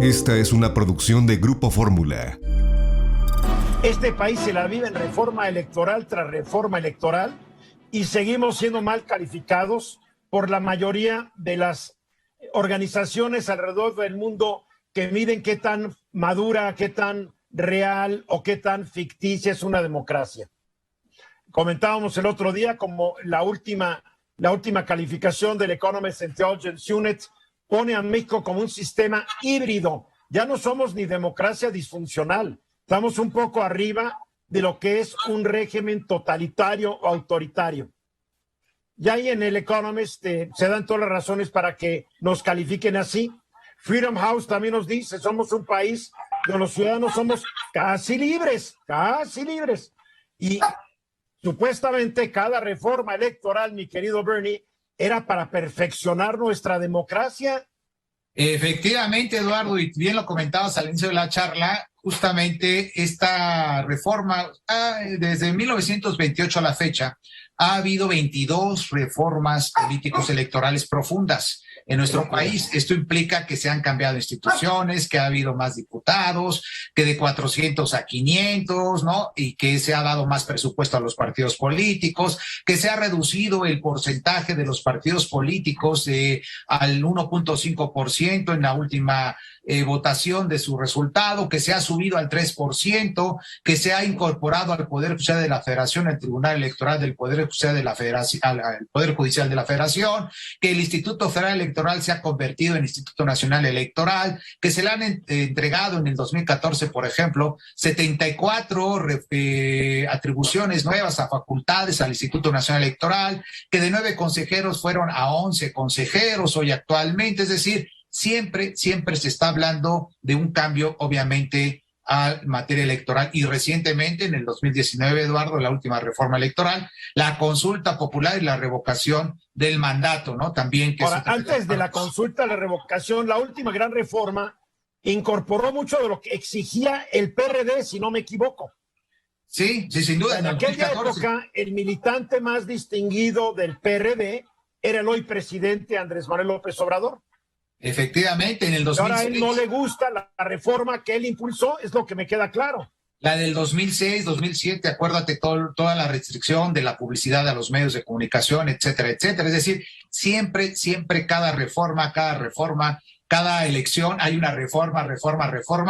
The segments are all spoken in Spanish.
Esta es una producción de Grupo Fórmula. Este país se la vive en reforma electoral tras reforma electoral y seguimos siendo mal calificados por la mayoría de las organizaciones alrededor del mundo que miden qué tan madura, qué tan real o qué tan ficticia es una democracia. Comentábamos el otro día como la última calificación del Economist Intelligence Unit pone a México como un sistema híbrido. Ya no somos ni democracia disfuncional. Estamos un poco arriba de lo que es un régimen totalitario o autoritario. Y ahí en el Economist se dan todas las razones para que nos califiquen así. Freedom House también nos dice, somos un país donde los ciudadanos somos casi libres. Y supuestamente cada reforma electoral, mi querido Bernie, era para perfeccionar nuestra democracia. Efectivamente, Eduardo, y bien lo comentabas al inicio de la charla, justamente esta reforma, desde 1928 a la fecha, ha habido 22 reformas políticos electorales profundas en nuestro país. Esto implica que se han cambiado instituciones, que ha habido más diputados, que de 400 a 500, ¿no? Y que se ha dado más presupuesto a los partidos políticos, que se ha reducido el porcentaje de los partidos políticos al 1.5% en la última votación de su resultado, que se ha subido al 3%, que se ha incorporado al Poder Judicial de la Federación, el Tribunal Electoral del Poder Judicial de la Federación, al Poder Judicial de la Federación, que el Instituto Federal Electoral se ha convertido en Instituto Nacional Electoral, que se le han entregado en el 2014, por ejemplo, 74 atribuciones nuevas a facultades al Instituto Nacional Electoral, que de 9 consejeros fueron a 11 consejeros hoy actualmente, es decir, siempre se está hablando de un cambio, obviamente, a materia electoral. Y recientemente, en el 2019, Eduardo, la última reforma electoral, la consulta popular y la revocación del mandato, ¿no? También que... Ahora, antes de la consulta, la revocación, la última gran reforma incorporó mucho de lo que exigía el PRD, si no me equivoco. Sí, sin duda. En aquella época, el militante más distinguido del PRD era el hoy presidente Andrés Manuel López Obrador. Efectivamente, en el 2006. Ahora a él no le gusta la reforma que él impulsó, es lo que me queda claro. La del 2006, 2007, acuérdate toda la restricción de la publicidad a los medios de comunicación, etcétera, etcétera. Es decir, siempre cada reforma, cada elección hay una reforma,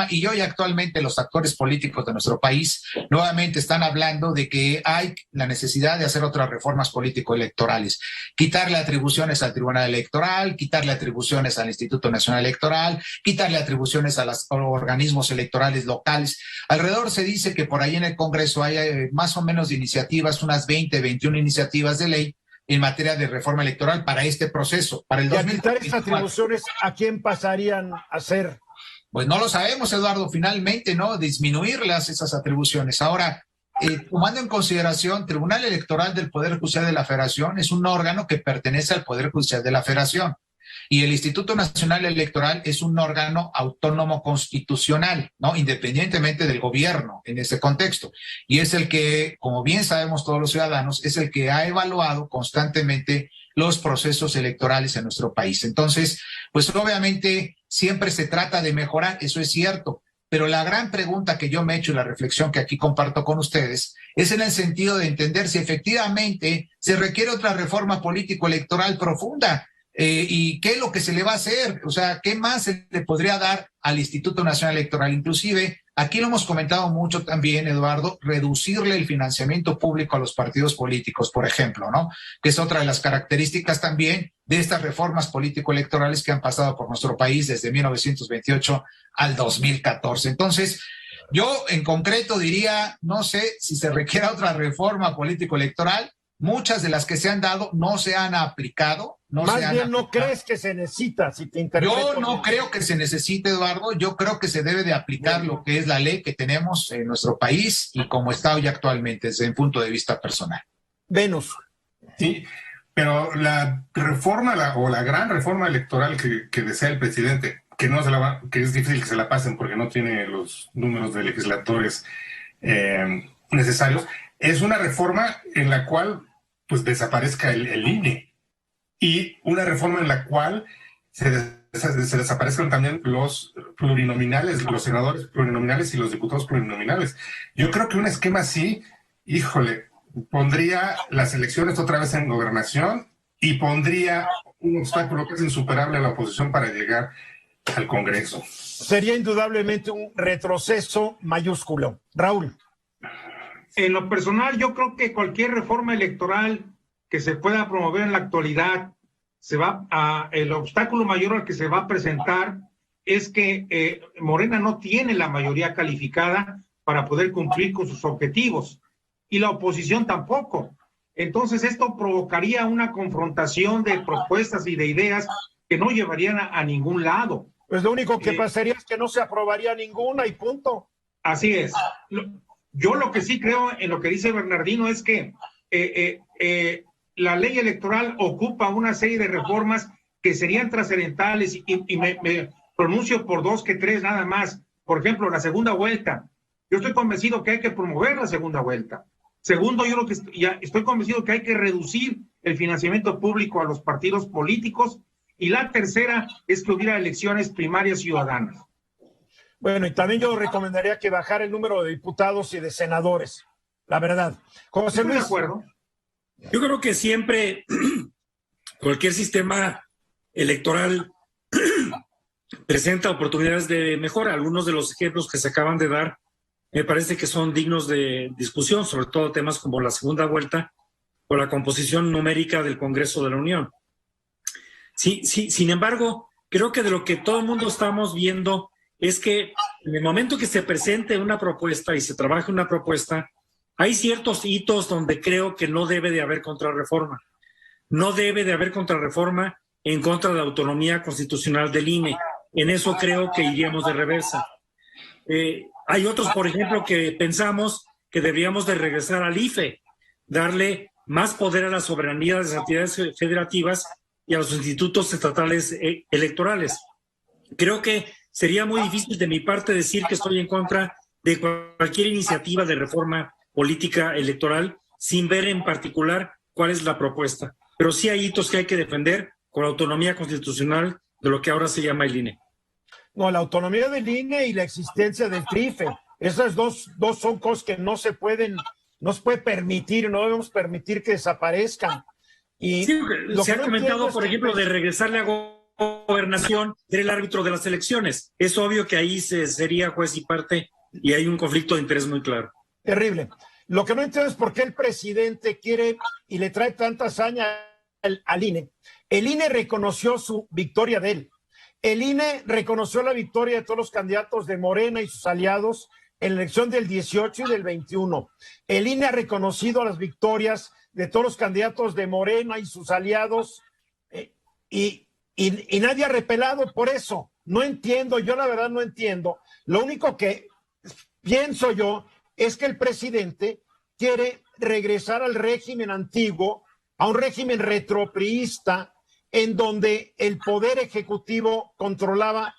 y hoy actualmente los actores políticos de nuestro país nuevamente están hablando de que hay la necesidad de hacer otras reformas político-electorales, quitarle atribuciones al Tribunal Electoral, quitarle atribuciones al Instituto Nacional Electoral, quitarle atribuciones a los organismos electorales locales. Alrededor se dice que por ahí en el Congreso hay más o menos de iniciativas, unas 20, 21 iniciativas de ley en materia de reforma electoral para este proceso, para el 2024. ¿Y estas atribuciones a quién pasarían a ser? Pues no lo sabemos, Eduardo, finalmente, ¿no? Disminuirlas esas atribuciones. Ahora, tomando en consideración, Tribunal Electoral del Poder Judicial de la Federación es un órgano que pertenece al Poder Judicial de la Federación. Y el Instituto Nacional Electoral es un órgano autónomo constitucional, ¿no? Independientemente del gobierno en ese contexto. Y es el que, como bien sabemos todos los ciudadanos, es el que ha evaluado constantemente los procesos electorales en nuestro país. Entonces, pues obviamente siempre se trata de mejorar, eso es cierto. Pero la gran pregunta que yo me he hecho y la reflexión que aquí comparto con ustedes es en el sentido de entender si efectivamente se requiere otra reforma político-electoral profunda. ¿Y qué es lo que se le va a hacer? O sea, ¿qué más se le podría dar al Instituto Nacional Electoral? Inclusive, aquí lo hemos comentado mucho también, Eduardo, reducirle el financiamiento público a los partidos políticos, por ejemplo, ¿no? Que es otra de las características también de estas reformas político-electorales que han pasado por nuestro país desde 1928 al 2014. Entonces, yo en concreto diría, no sé si se requiere otra reforma político-electoral. Muchas de las que se han dado no se han aplicado. Más bien, ¿no crees que se necesita? Si te interesa. Yo no creo que se necesite, Eduardo. Yo creo que se debe de aplicar lo que es la ley que tenemos en nuestro país y como está hoy actualmente, desde mi punto de vista personal. Venus. Sí, pero la reforma o la gran reforma electoral que desea el presidente, que es difícil que se la pasen porque no tiene los números de legisladores necesarios, es una reforma en la cual pues desaparezca el INE y una reforma en la cual se se desaparezcan también los plurinominales, los senadores plurinominales y los diputados plurinominales. Yo creo que un esquema así, híjole, pondría las elecciones otra vez en gobernación y pondría un obstáculo que es insuperable a la oposición para llegar al Congreso. Sería indudablemente un retroceso mayúsculo. Raúl. En lo personal, yo creo que cualquier reforma electoral que se pueda promover en la actualidad, el obstáculo mayor al que se va a presentar es que Morena no tiene la mayoría calificada para poder cumplir con sus objetivos, y la oposición tampoco. Entonces esto provocaría una confrontación de propuestas y de ideas que no llevarían a ningún lado. Pues lo único que pasaría es que no se aprobaría ninguna y punto. Así es. Yo lo que sí creo en lo que dice Bernardino es que la ley electoral ocupa una serie de reformas que serían trascendentales, y me pronuncio por 2 que 3 nada más. Por ejemplo, la segunda vuelta. Yo estoy convencido que hay que promover la segunda vuelta. Segundo, yo estoy convencido que hay que reducir el financiamiento público a los partidos políticos. Y la tercera es que hubiera elecciones primarias ciudadanas. Bueno, y también yo recomendaría que bajara el número de diputados y de senadores, la verdad. José Luis. De acuerdo. Yo creo que siempre cualquier sistema electoral presenta oportunidades de mejora. Algunos de los ejemplos que se acaban de dar me parece que son dignos de discusión, sobre todo temas como la segunda vuelta o la composición numérica del Congreso de la Unión. Sí, sin embargo, creo que de lo que todo el mundo estamos viendo es que en el momento que se presente una propuesta y se trabaje una propuesta, hay ciertos hitos donde creo que no debe de haber contrarreforma. No debe de haber contrarreforma en contra de la autonomía constitucional del INE. En eso creo que iríamos de reversa. Hay otros, por ejemplo, que pensamos que deberíamos de regresar al IFE, darle más poder a la soberanía de las entidades federativas y a los institutos estatales electorales. Creo que sería muy difícil de mi parte decir que estoy en contra de cualquier iniciativa de reforma política electoral sin ver en particular cuál es la propuesta. Pero sí hay hitos que hay que defender con la autonomía constitucional de lo que ahora se llama el INE. No, la autonomía del INE y la existencia del TRIFE. Esas dos son cosas que no se puede permitir, no debemos permitir que desaparezcan. Y sí, se ha comentado, por ejemplo, de regresarle a gobernación, ser el árbitro de las elecciones. Es obvio que ahí sería juez y parte y hay un conflicto de interés muy claro. Terrible. Lo que no entiendo es por qué el presidente quiere y le trae tanta hazaña al INE. El INE reconoció su victoria de él. El INE reconoció la victoria de todos los candidatos de Morena y sus aliados en la elección del 18 y del 21. El INE ha reconocido las victorias de todos los candidatos de Morena y sus aliados y nadie ha repelado por eso. No entiendo, yo la verdad no entiendo. Lo único que pienso yo es que el presidente quiere regresar al régimen antiguo, a un régimen retropriista, en donde el poder ejecutivo controlaba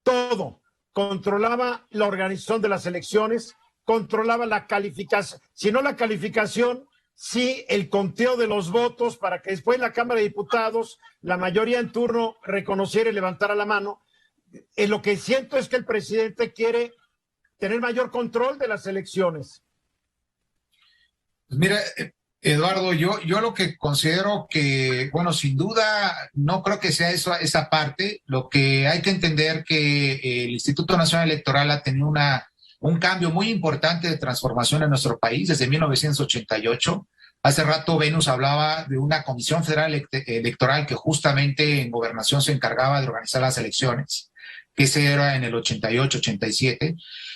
todo, controlaba la organización de las elecciones, controlaba la calificación, si no la calificación, sí el conteo de los votos para que después la Cámara de Diputados, la mayoría en turno reconociera y levantara la mano. Lo que siento es que el presidente quiere tener mayor control de las elecciones. Pues mira, Eduardo, yo lo que considero que, bueno, sin duda, no creo que sea eso, esa parte. Lo que hay que entender que el Instituto Nacional Electoral ha tenido un cambio muy importante de transformación en nuestro país desde 1988. Hace rato Venus hablaba de una Comisión Federal Electoral que justamente en gobernación se encargaba de organizar las elecciones, que ese era en el 88, 87.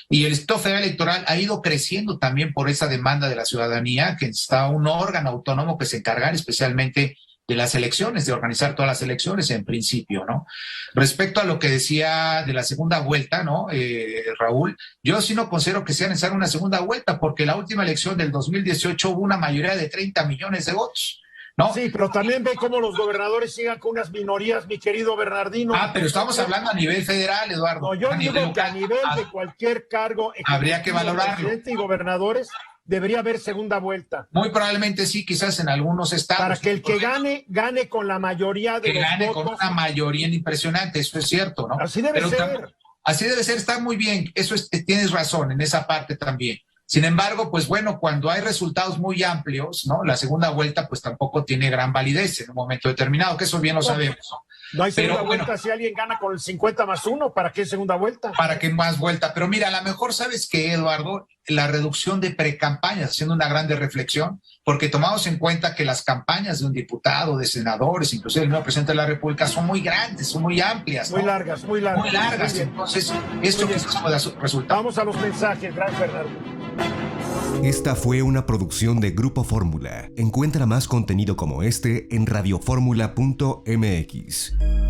Y el Instituto Federal Electoral ha ido creciendo también por esa demanda de la ciudadanía, que está un órgano autónomo que se encarga especialmente de las elecciones, de organizar todas las elecciones en principio, ¿no? Respecto a lo que decía de la segunda vuelta, ¿no? Raúl, yo sí no considero que sea necesaria una segunda vuelta, porque la última elección del 2018 hubo una mayoría de 30 millones de votos, ¿no? Sí, pero también ve cómo los gobernadores sigan con unas minorías, mi querido Bernardino. Pero estamos hablando a nivel federal, Eduardo. No, yo digo que a nivel de cualquier cargo habría que valorarlo. Presidente y gobernadores debería haber segunda vuelta. Muy probablemente sí, quizás en algunos estados. Para que el que gane con la mayoría de que los gane votos. con una mayoría impresionante, eso es cierto, ¿no? Así debe ser. Así debe ser, está muy bien, tienes razón en esa parte también. Sin embargo, pues bueno, cuando hay resultados muy amplios, ¿no? La segunda vuelta pues tampoco tiene gran validez en un momento determinado, que eso bien lo sabemos, ¿no? No hay segunda Pero, vuelta bueno, si alguien gana con el 50+1, ¿para qué segunda vuelta? ¿para qué más vuelta? Pero mira, a lo mejor sabes que, Eduardo, la reducción de precampañas, haciendo una grande reflexión, porque tomamos en cuenta que las campañas de un diputado, de senadores, inclusive el nuevo presidente de la República, son muy grandes, son muy amplias, ¿no? Muy largas. Muy largas. Entonces, esto quizás pueda resultar. Vamos a los mensajes, gracias, Bernardo. Esta fue una producción de Grupo Fórmula. Encuentra más contenido como este en radioformula.mx.